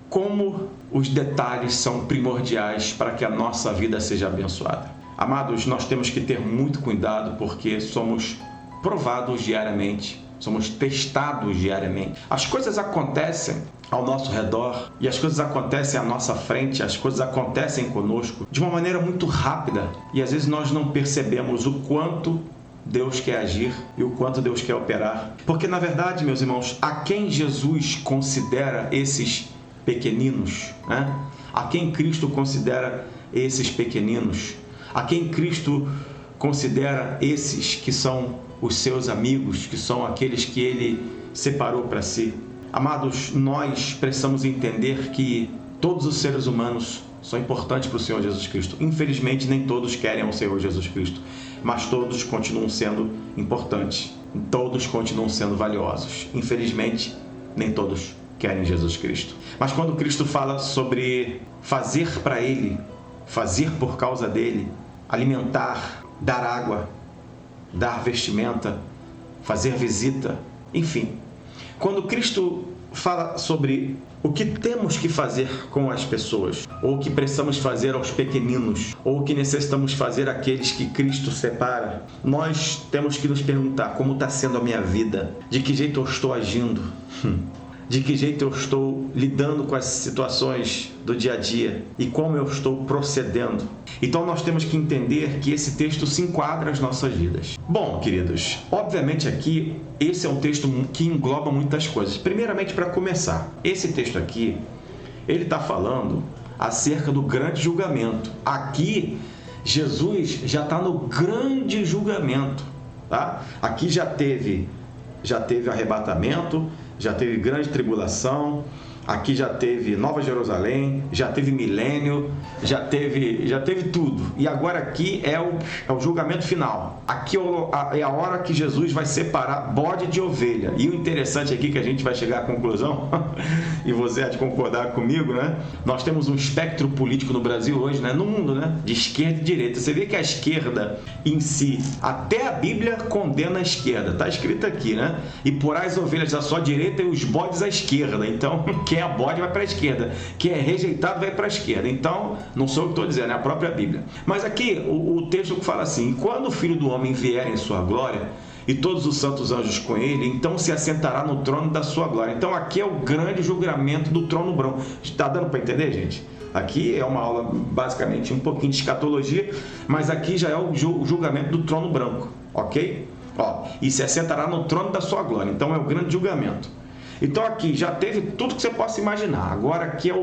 como os detalhes são primordiais para que a nossa vida seja abençoada. Amados, nós temos que ter muito cuidado porque somos provados diariamente, somos testados diariamente. As coisas acontecem ao nosso redor e as coisas acontecem à nossa frente, as coisas acontecem conosco de uma maneira muito rápida e às vezes nós não percebemos o quanto Deus quer agir e o quanto Deus quer operar. Porque na verdade, meus irmãos, a quem Jesus considera esses pequeninos, né? A quem Cristo considera esses pequeninos? A quem Cristo considera esses que são os seus amigos, que são aqueles que Ele separou para si? Amados, nós precisamos entender que todos os seres humanos são importantes para o Senhor Jesus Cristo. Infelizmente, nem todos querem o Senhor Jesus Cristo, mas todos continuam sendo importantes. Todos continuam sendo valiosos. Infelizmente, nem todos querem Jesus Cristo. Mas quando Cristo fala sobre fazer para Ele, fazer por causa dEle, alimentar, dar água, dar vestimenta, fazer visita, enfim. Quando Cristo fala sobre o que temos que fazer com as pessoas, ou o que precisamos fazer aos pequeninos, ou o que necessitamos fazer àqueles que Cristo separa, nós temos que nos perguntar como está sendo a minha vida, de que jeito eu estou agindo, de que jeito eu estou lidando com as situações do dia a dia e como eu estou procedendo. Então nós temos que entender que esse texto se enquadra às nossas vidas. Bom, queridos, obviamente aqui esse é um texto que engloba muitas coisas. Primeiramente, para começar, esse texto aqui, ele está falando acerca do grande julgamento. Aqui, Jesus já está no grande julgamento, tá? Aqui já teve arrebatamento, já teve grande tribulação, aqui já teve Nova Jerusalém, já teve milênio, já teve tudo. E agora aqui é o julgamento final. Aqui é a hora que Jesus vai separar bode de ovelha. E o interessante aqui que a gente vai chegar à conclusão, e você há de concordar comigo, né? Nós temos um espectro político no Brasil hoje, né? No mundo, né? De esquerda e direita. Você vê que a esquerda em si, até a Bíblia condena a esquerda. Está escrito aqui, né? E porás as ovelhas à sua direita e os bodes à esquerda. Então, quem é bode vai para a esquerda, quem é rejeitado vai para a esquerda. Então, não sou eu que estou dizendo, é a própria Bíblia. Mas aqui, o texto fala assim: quando o Filho do Homem vier em sua glória, e todos os santos anjos com ele, então se assentará no trono da sua glória. Então, aqui é o grande julgamento do trono branco. Está dando para entender, gente? Aqui é uma aula, basicamente, um pouquinho de escatologia, mas aqui já é o julgamento do trono branco, ok? E se assentará no trono da sua glória. Então, é o grande julgamento. Então aqui já teve tudo que você possa imaginar. Agora aqui é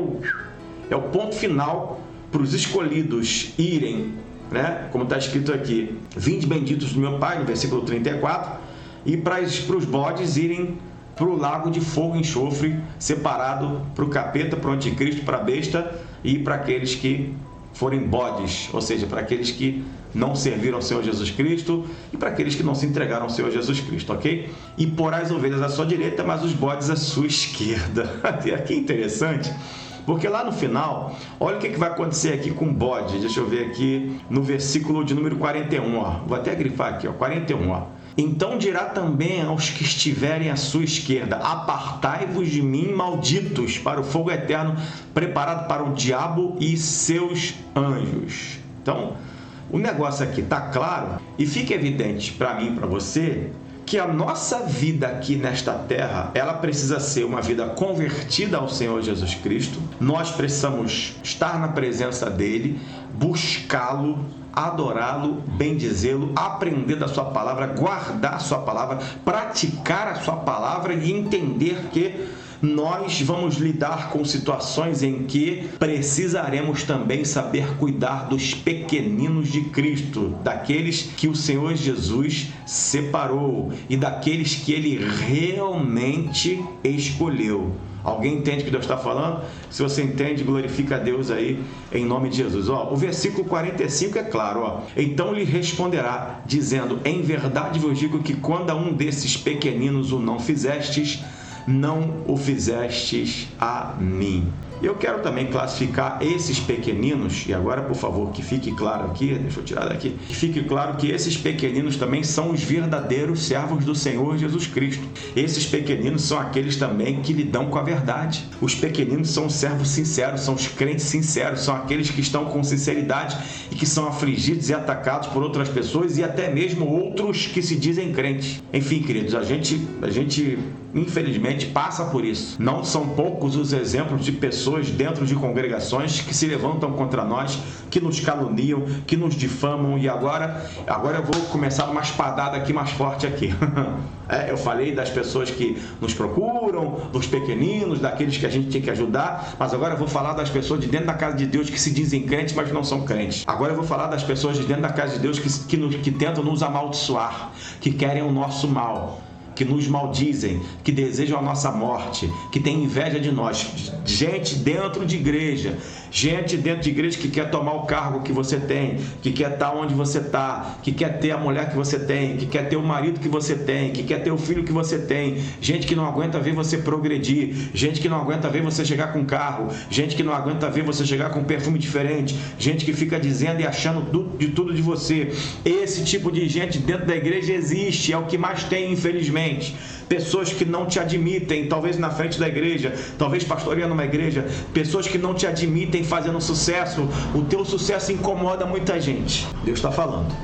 o ponto final para os escolhidos irem, né? Como está escrito aqui: vinde benditos do meu Pai, no versículo 34, e para os bodes irem para o lago de fogo e enxofre, separado para o capeta, para o anticristo, para a besta e para aqueles que forem bodes, ou seja, para aqueles que não serviram ao Senhor Jesus Cristo e para aqueles que não se entregaram ao Senhor Jesus Cristo, ok? E porá as ovelhas à sua direita, mas os bodes à sua esquerda. Aqui é interessante, porque lá no final, olha o que vai acontecer aqui com o bode. Deixa eu ver aqui no versículo de número 41, ó. Vou até grifar aqui, ó, 41, ó. Então dirá também aos que estiverem à sua esquerda: apartai-vos de mim, malditos, para o fogo eterno preparado para o diabo e seus anjos. Então, o negócio aqui está claro e fica evidente para mim e para você que a nossa vida aqui nesta terra, ela precisa ser uma vida convertida ao Senhor Jesus Cristo. Nós precisamos estar na presença dele, buscá-lo, adorá-lo, bendizê-lo, aprender da sua palavra, guardar a sua palavra, praticar a sua palavra e entender que nós vamos lidar com situações em que precisaremos também saber cuidar dos pequeninos de Cristo, daqueles que o Senhor Jesus separou e daqueles que Ele realmente escolheu. Alguém entende o que Deus está falando? Se você entende, glorifica a Deus aí, em nome de Jesus. O versículo 45 é claro. Então lhe responderá, dizendo: em verdade vos digo que quando a um desses pequeninos o não fizestes, não o fizestes a mim. Eu quero também classificar esses pequeninos, e agora, por favor, que fique claro aqui, deixa eu tirar daqui, que fique claro que esses pequeninos também são os verdadeiros servos do Senhor Jesus Cristo. Esses pequeninos são aqueles também que lidam com a verdade. Os pequeninos são os servos sinceros, são os crentes sinceros, são aqueles que estão com sinceridade e que são afligidos e atacados por outras pessoas e até mesmo outros que se dizem crentes. Enfim, queridos, a gente infelizmente passa por isso. Não são poucos os exemplos de pessoas dentro de congregações que se levantam contra nós, que nos caluniam, que nos difamam, e agora eu vou começar uma espadada aqui mais forte aqui. Eu falei das pessoas que nos procuram, dos pequeninos, daqueles que a gente tem que ajudar, mas agora eu vou falar das pessoas de dentro da casa de Deus que se dizem crentes, mas não são crentes. Agora eu vou falar das pessoas de dentro da casa de Deus que tentam nos amaldiçoar, que querem o nosso mal, que nos maldizem, que desejam a nossa morte, que tem inveja de nós. Gente dentro de igreja que quer tomar o cargo que você tem, que quer estar onde você está, que quer ter a mulher que você tem, que quer ter o marido que você tem, que quer ter o filho que você tem. Gente que não aguenta ver você progredir, gente que não aguenta ver você chegar com carro, gente que não aguenta ver você chegar com um perfume diferente, gente que fica dizendo e achando de tudo de você. Esse tipo de gente dentro da igreja existe, é o que mais tem, infelizmente. Pessoas que não te admitem, talvez na frente da igreja, talvez pastoreando uma igreja, pessoas que não te admitem fazendo sucesso. O teu sucesso incomoda muita gente. Deus está falando.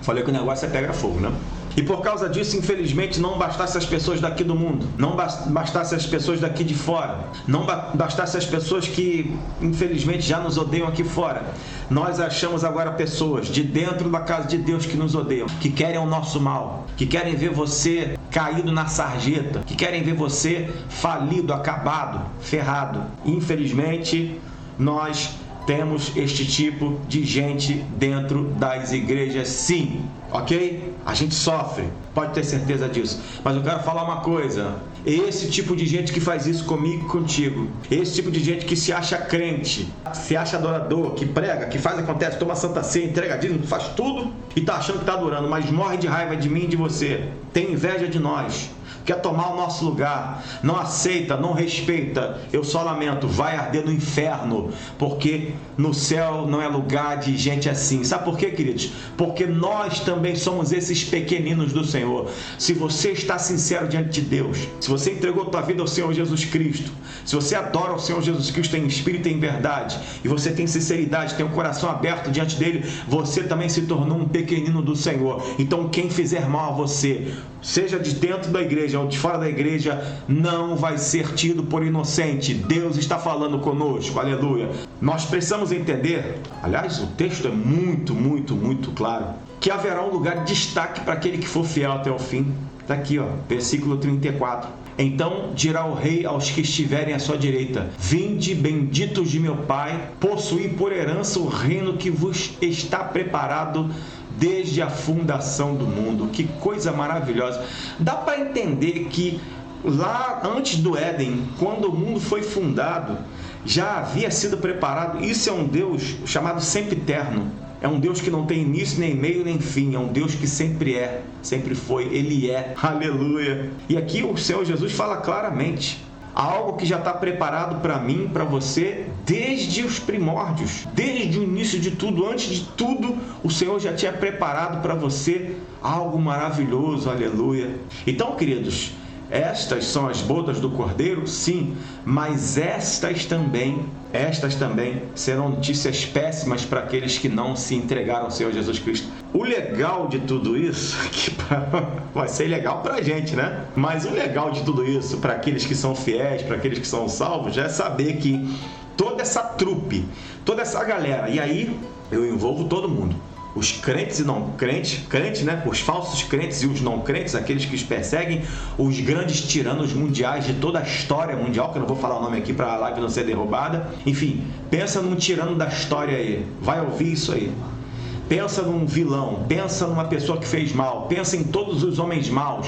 Falei que o negócio é pegar fogo, né? E por causa disso, infelizmente, não bastasse as pessoas daqui do mundo, não bastasse as pessoas daqui de fora, não bastasse as pessoas que, infelizmente, já nos odeiam aqui fora, nós achamos agora pessoas de dentro da casa de Deus que nos odeiam, que querem o nosso mal, que querem ver você caído na sarjeta, que querem ver você falido, acabado, ferrado. Infelizmente, nós temos este tipo de gente dentro das igrejas, sim, ok? A gente sofre, pode ter certeza disso. Mas eu quero falar uma coisa: esse tipo de gente que faz isso comigo e contigo, esse tipo de gente que se acha crente, se acha adorador, que prega, que faz, acontece, toma santa ceia, entrega dízimo, faz tudo e tá achando que tá adorando, mas morre de raiva de mim e de você, tem inveja de nós, quer tomar o nosso lugar, não aceita, não respeita, eu só lamento, vai arder no inferno, porque no céu não é lugar de gente assim. Sabe por quê, queridos? Porque nós também somos esses pequeninos do Senhor. Se você está sincero diante de Deus, se você entregou tua vida ao Senhor Jesus Cristo, se você adora o Senhor Jesus Cristo em espírito e em verdade, e você tem sinceridade, tem o coração aberto diante dele, você também se tornou um pequenino do Senhor. Então quem fizer mal a você, seja de dentro da igreja ou de fora da igreja, não vai ser tido por inocente. Deus está falando conosco, aleluia. Nós precisamos entender, aliás, o texto é muito claro, que haverá um lugar de destaque para aquele que for fiel até o fim. Está aqui, versículo 34. Então dirá o rei aos que estiverem à sua direita: vinde, benditos de meu Pai, possuí por herança o reino que vos está preparado desde a fundação do mundo. Que coisa maravilhosa! Dá para entender que lá antes do Éden, quando o mundo foi fundado, já havia sido preparado. Isso é um Deus chamado sempiterno. É um Deus que não tem início, nem meio, nem fim. É um Deus que sempre é, sempre foi, Ele é. Aleluia! E aqui o Senhor Jesus fala claramente: há algo que já está preparado para mim, para você, desde os primórdios, desde o início de tudo, antes de tudo, o Senhor já tinha preparado para você algo maravilhoso, aleluia. Então, queridos, estas são as bodas do Cordeiro, sim, mas estas também serão notícias péssimas para aqueles que não se entregaram ao Senhor Jesus Cristo. O legal de tudo isso, que vai ser legal para a gente, né? Mas o legal de tudo isso, para aqueles que são fiéis, para aqueles que são salvos, é saber que toda essa trupe, toda essa galera, e aí eu envolvo todo mundo, os crentes e não crentes, né? Os falsos crentes e os não crentes, aqueles que os perseguem, os grandes tiranos mundiais de toda a história mundial, que eu não vou falar o nome aqui para a live não ser derrubada. Enfim, pensa num tirano da história aí, vai ouvir isso aí. Pensa num vilão, pensa numa pessoa que fez mal, pensa em todos os homens maus,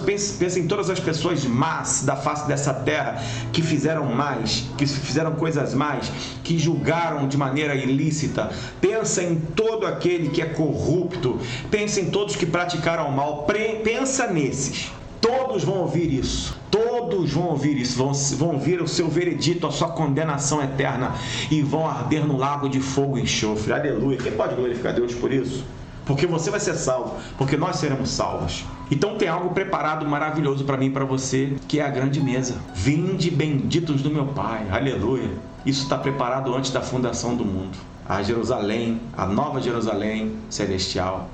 pensa em todas as pessoas más da face dessa terra que fizeram mais, que fizeram coisas más, que julgaram de maneira ilícita. Pensa em todo aquele que é corrupto, pensa em todos que praticaram mal, pensa nesses. Todos vão ouvir isso. Todos vão ouvir isso, vão ouvir o seu veredito, a sua condenação eterna e vão arder no lago de fogo e enxofre. Aleluia. Quem pode glorificar Deus por isso? Porque você vai ser salvo, porque nós seremos salvos. Então tem algo preparado maravilhoso para mim e para você, que é a grande mesa. Vinde benditos do meu Pai. Aleluia. Isso está preparado antes da fundação do mundo. A Jerusalém, a nova Jerusalém celestial,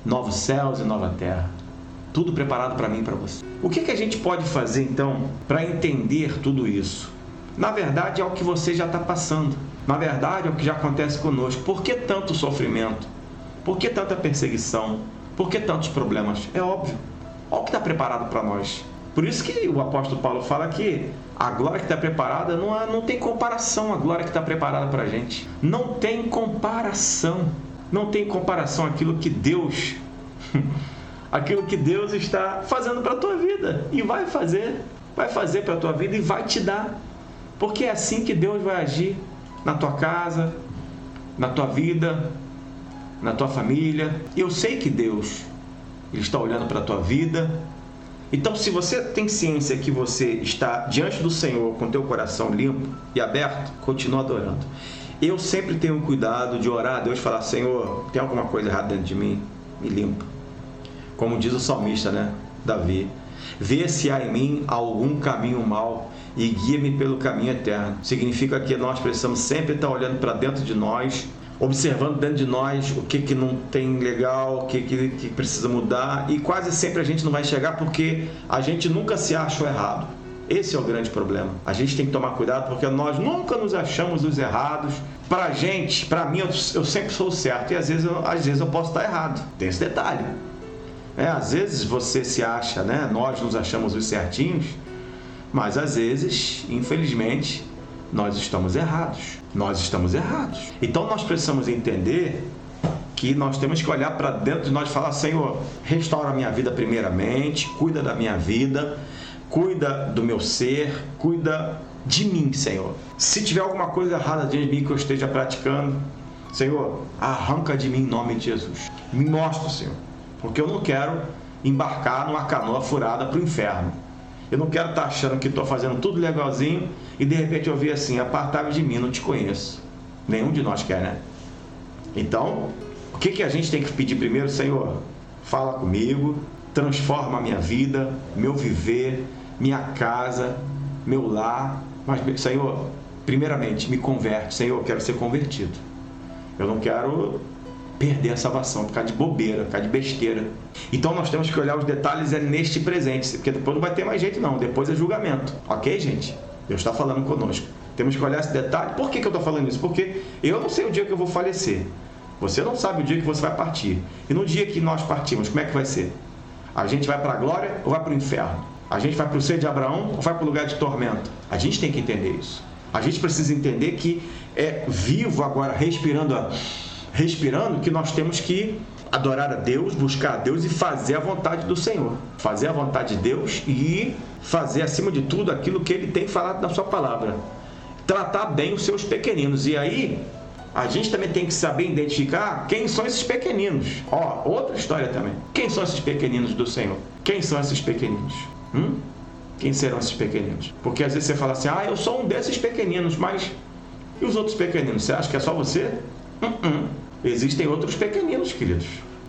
novos céus e nova terra. Tudo preparado para mim e para você. O que a gente pode fazer então para entender tudo isso? Na verdade é o que você já está passando. Na verdade é o que já acontece conosco. Por que tanto sofrimento? Por que tanta perseguição? Por que tantos problemas? É óbvio. Olha o que está preparado para nós. Por isso que o apóstolo Paulo fala que a glória que está preparada não tem comparação à glória que está preparada para a gente. Não tem comparação. Não tem comparação àquilo que Deus está fazendo para a tua vida. E vai fazer para a tua vida e vai te dar. Porque é assim que Deus vai agir na tua casa, na tua vida, na tua família. E eu sei que Deus Ele está olhando para a tua vida. Então, se você tem ciência que você está diante do Senhor com teu coração limpo e aberto, continua adorando. Eu sempre tenho cuidado de orar a Deus e falar: Senhor, tem alguma coisa errada dentro de mim? Me limpa. Como diz o salmista, Davi: vê se há em mim algum caminho mau e guia-me pelo caminho eterno. Significa que nós precisamos sempre estar olhando para dentro de nós, observando dentro de nós o que não tem legal, o que precisa mudar, e quase sempre a gente não vai chegar porque a gente nunca se acha o errado. Esse é o grande problema. A gente tem que tomar cuidado porque nós nunca nos achamos os errados. Para mim, eu sempre sou o certo e às vezes eu posso estar errado. Tem esse detalhe. Às vezes você se acha, nós nos achamos os certinhos, mas às vezes, infelizmente, nós estamos errados. Então nós precisamos entender que nós temos que olhar para dentro de nós e falar: Senhor, restaura a minha vida primeiramente, cuida da minha vida, cuida do meu ser, cuida de mim, Senhor. Se tiver alguma coisa errada dentro de mim que eu esteja praticando, Senhor, arranca de mim em nome de Jesus. Me mostra, Senhor, porque eu não quero embarcar numa canoa furada para o inferno. Eu não quero estar achando que estou fazendo tudo legalzinho e de repente eu ouvir assim: apartai de mim, não te conheço. Nenhum de nós quer, Então, o que a gente tem que pedir primeiro? Senhor, fala comigo, transforma a minha vida, meu viver, minha casa, meu lar. Mas, Senhor, primeiramente, me converte. Senhor, eu quero ser convertido. Eu não quero perder a salvação, por causa de bobeira, por causa de besteira. Então nós temos que olhar os detalhes neste presente, porque depois não vai ter mais jeito não, depois é julgamento. Ok, gente? Deus está falando conosco. Temos que olhar esse detalhe. Por que eu estou falando isso? Porque eu não sei o dia que eu vou falecer. Você não sabe o dia que você vai partir. E no dia que nós partimos, como é que vai ser? A gente vai para a glória ou vai para o inferno? A gente vai para o seio de Abraão ou vai para o lugar de tormento? A gente tem que entender isso. A gente precisa entender que é vivo agora, respirando, que nós temos que adorar a Deus, buscar a Deus e fazer a vontade do Senhor. Fazer a vontade de Deus e fazer, acima de tudo, aquilo que Ele tem falado na sua palavra. Tratar bem os seus pequeninos. E aí, a gente também tem que saber identificar quem são esses pequeninos. Outra história também. Quem são esses pequeninos do Senhor? Quem são esses pequeninos? Quem serão esses pequeninos? Porque às vezes você fala assim: eu sou um desses pequeninos, mas e os outros pequeninos? Você acha que é só você? Existem outros pequeninos, queridos,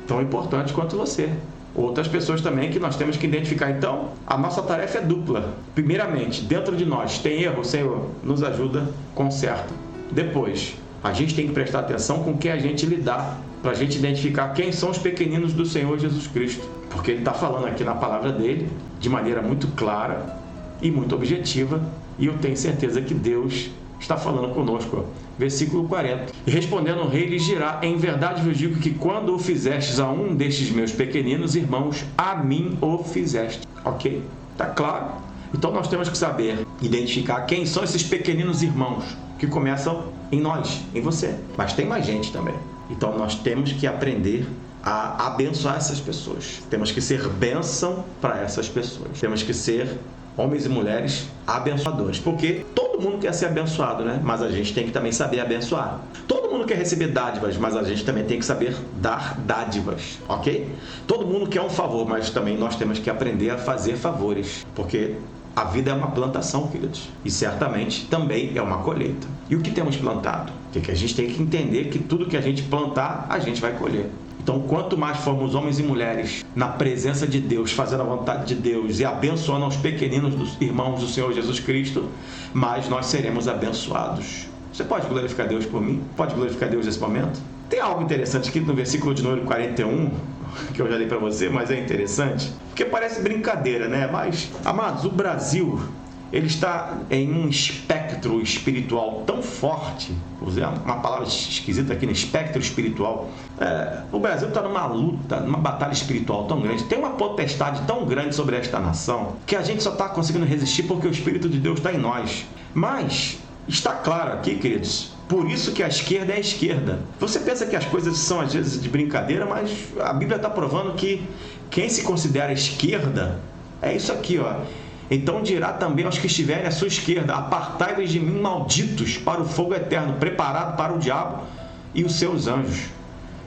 tão importantes quanto você. Outras pessoas também que nós temos que identificar. Então, a nossa tarefa é dupla. Primeiramente, dentro de nós tem erro, Senhor, nos ajuda, conserta. Depois, a gente tem que prestar atenção com quem a gente lidar, para a gente identificar quem são os pequeninos do Senhor Jesus Cristo. Porque Ele está falando aqui na palavra dEle, de maneira muito clara e muito objetiva, e eu tenho certeza que Deus está falando conosco. Versículo 40. E respondendo o rei, lhes dirá: em verdade vos digo que quando o fizestes a um destes meus pequeninos irmãos, a mim o fizeste. Ok? Está claro? Então nós temos que saber identificar quem são esses pequeninos irmãos que começam em nós, em você. Mas tem mais gente também. Então nós temos que aprender a abençoar essas pessoas. Temos que ser bênção para essas pessoas. Temos que ser homens e mulheres abençoadores. Porque todo mundo quer ser abençoado, Mas a gente tem que também saber abençoar. Todo mundo quer receber dádivas, mas a gente também tem que saber dar dádivas, ok? Todo mundo quer um favor, mas também nós temos que aprender a fazer favores, porque a vida é uma plantação, queridos, e certamente também é uma colheita. E o que temos plantado? Porque a gente tem que entender que tudo que a gente plantar, a gente vai colher. Então, quanto mais formos homens e mulheres na presença de Deus, fazendo a vontade de Deus e abençoando os pequeninos dos irmãos do Senhor Jesus Cristo, mais nós seremos abençoados. Você pode glorificar Deus por mim? Pode glorificar Deus nesse momento? Tem algo interessante aqui no versículo de número 41, que eu já li para você, mas é interessante, porque parece brincadeira, né? Mas, amados, o Brasil, ele está em um espectro espiritual tão forte, vou usar uma palavra esquisita aqui, né? Espectro espiritual. O Brasil está numa luta, numa batalha espiritual tão grande, tem uma potestade tão grande sobre esta nação, que a gente só está conseguindo resistir porque o Espírito de Deus está em nós. Mas está claro aqui, queridos, por isso que a esquerda é a esquerda. Você pensa que as coisas são às vezes de brincadeira, mas a Bíblia está provando que quem se considera esquerda é isso aqui, ó. Então dirá também aos que estiverem à sua esquerda: apartai-vos de mim, malditos, para o fogo eterno, preparado para o diabo e os seus anjos.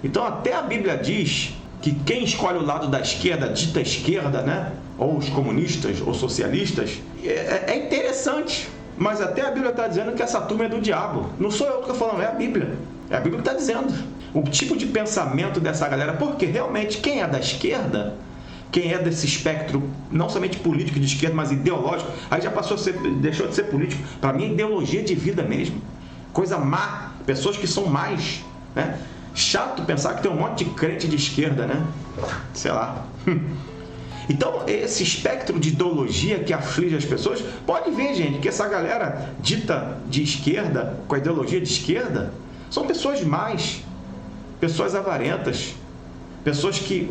Então até a Bíblia diz que quem escolhe o lado da esquerda, dita esquerda, né? Ou os comunistas ou socialistas, é interessante. Mas até a Bíblia está dizendo que essa turma é do diabo. Não sou eu que estou falando, é a Bíblia. É a Bíblia que está dizendo. O tipo de pensamento dessa galera, porque realmente quem é da esquerda, quem é desse espectro, não somente político de esquerda, mas ideológico, aí já passou a ser, deixou de ser político. Para mim é ideologia de vida mesmo. Coisa má. Pessoas que são mais, né? Chato pensar que tem um monte de crente de esquerda, né? Sei lá. Então, esse espectro de ideologia que aflige as pessoas, pode ver, gente, que essa galera dita de esquerda, com a ideologia de esquerda, são pessoas más, pessoas avarentas, pessoas que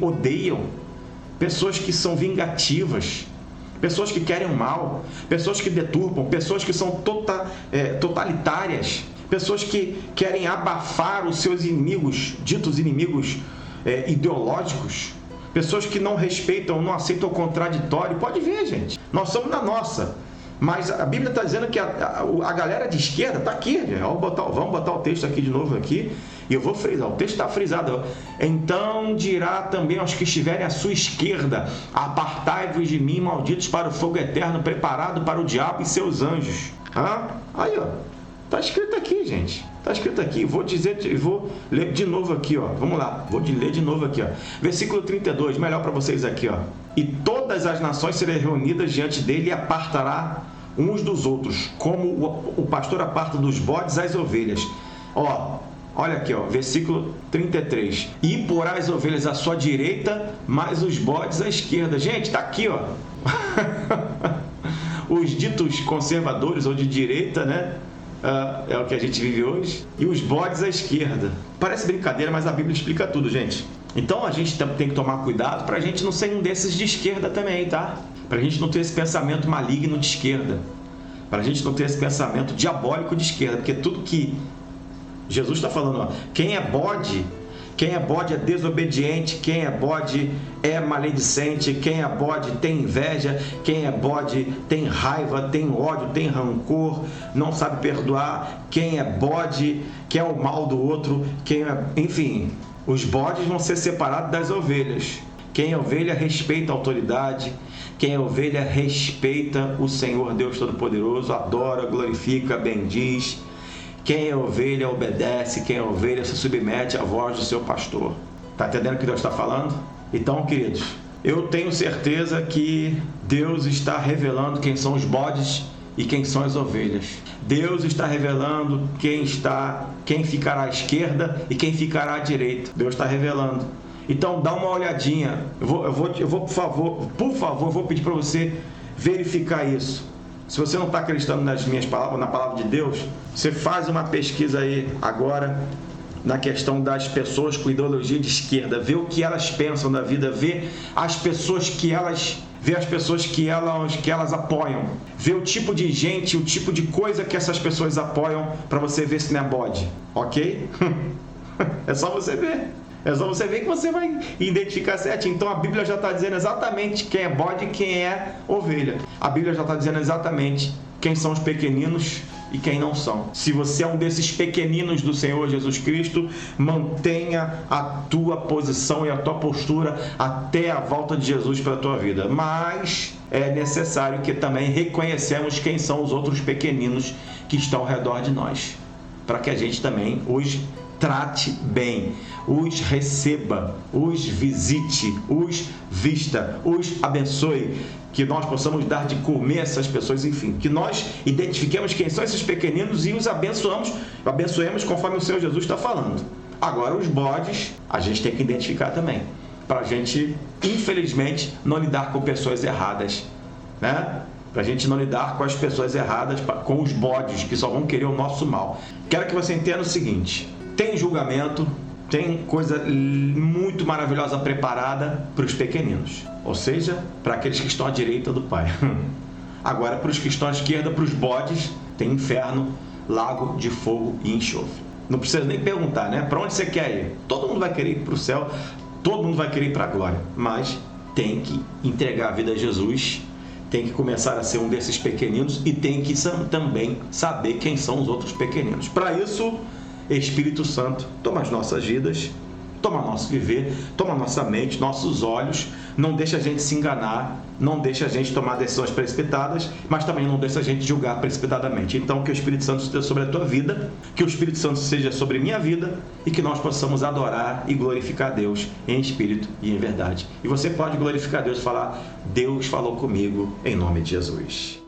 odeiam, pessoas que são vingativas, pessoas que querem o mal, pessoas que deturpam, pessoas que são totalitárias, pessoas que querem abafar os seus inimigos, ditos inimigos ideológicos, pessoas que não respeitam, não aceitam o contraditório. Pode ver, gente, nós somos na nossa, mas a Bíblia está dizendo que a galera de esquerda está aqui, gente. Vamos botar o texto aqui de novo aqui, e eu vou frisar, o texto está frisado. Então dirá também aos que estiverem à sua esquerda: apartai-vos de mim, malditos, para o fogo eterno, preparado para o diabo e seus anjos. Aí, ó, está escrito aqui, gente. Está escrito aqui. Vou ler de novo aqui, ó. Vamos lá. Vou ler de novo aqui, ó. Versículo 32, melhor para vocês aqui, ó. E todas as nações serão reunidas diante dele e apartará uns dos outros, como o pastor aparta dos bodes as ovelhas. Ó, olha aqui, ó, versículo 33. E porá as ovelhas à sua direita, mas os bodes à esquerda. Gente, está aqui, ó. Os ditos conservadores ou de direita, né? É o que a gente vive hoje. E os bodes à esquerda. Parece brincadeira, mas a Bíblia explica tudo, gente. Então a gente tem que tomar cuidado para a gente não ser um desses de esquerda também, tá? Para a gente não ter esse pensamento maligno de esquerda. Para a gente não ter esse pensamento diabólico de esquerda. Porque tudo que Jesus está falando, ó, quem é bode é desobediente, quem é bode é maledicente, quem é bode tem inveja, quem é bode tem raiva, tem ódio, tem rancor, não sabe perdoar, quem é bode quer o mal do outro, enfim, os bodes vão ser separados das ovelhas. Quem é ovelha respeita a autoridade, quem é ovelha respeita o Senhor Deus Todo-Poderoso, adora, glorifica, bendiz. Quem é ovelha obedece, quem é ovelha se submete à voz do seu pastor. Está entendendo o que Deus está falando? Então, queridos, eu tenho certeza que Deus está revelando quem são os bodes e quem são as ovelhas. Deus está revelando quem ficará à esquerda e quem ficará à direita. Deus está revelando. Então, dá uma olhadinha. Eu vou, por favor, vou pedir para você verificar isso. Se você não está acreditando nas minhas palavras, na palavra de Deus, você faz uma pesquisa aí agora na questão das pessoas com ideologia de esquerda, vê o que elas pensam da vida, vê as pessoas que elas apoiam, vê o tipo de gente, o tipo de coisa que essas pessoas apoiam, para você ver se não é bode, ok? É só você ver. É só você ver que você vai identificar certinho. Então a Bíblia já está dizendo exatamente quem é bode e quem é ovelha. A Bíblia já está dizendo exatamente quem são os pequeninos e quem não são. Se você é um desses pequeninos do Senhor Jesus Cristo, mantenha a tua posição e a tua postura até a volta de Jesus para a tua vida. Mas é necessário que também reconhecemos quem são os outros pequeninos que estão ao redor de nós, para que a gente também os trate bem, os receba, os visite, os vista, os abençoe, que nós possamos dar de comer a essas pessoas, enfim, que nós identifiquemos quem são esses pequeninos e os abençoemos conforme o Senhor Jesus está falando. Agora, os bodes, a gente tem que identificar também, para a gente, infelizmente, não lidar com pessoas erradas, né? Para a gente não lidar com as pessoas erradas, com os bodes que só vão querer o nosso mal. Quero que você entenda o seguinte: tem julgamento, tem coisa muito maravilhosa preparada para os pequeninos, ou seja, para aqueles que estão à direita do Pai. Agora, para os que estão à esquerda, para os bodes, tem inferno, lago de fogo e enxofre. Não precisa nem perguntar, né? Para onde você quer ir? Todo mundo vai querer ir para o céu, todo mundo vai querer ir para a glória, mas tem que entregar a vida a Jesus, tem que começar a ser um desses pequeninos e tem que também saber quem são os outros pequeninos. Para isso, Espírito Santo, toma as nossas vidas, toma nosso viver, toma nossa mente, nossos olhos, não deixa a gente se enganar, não deixa a gente tomar decisões precipitadas, mas também não deixa a gente julgar precipitadamente. Então, que o Espírito Santo esteja sobre a tua vida, que o Espírito Santo seja sobre minha vida e que nós possamos adorar e glorificar a Deus em espírito e em verdade. E você pode glorificar a Deus e falar: Deus falou comigo, em nome de Jesus.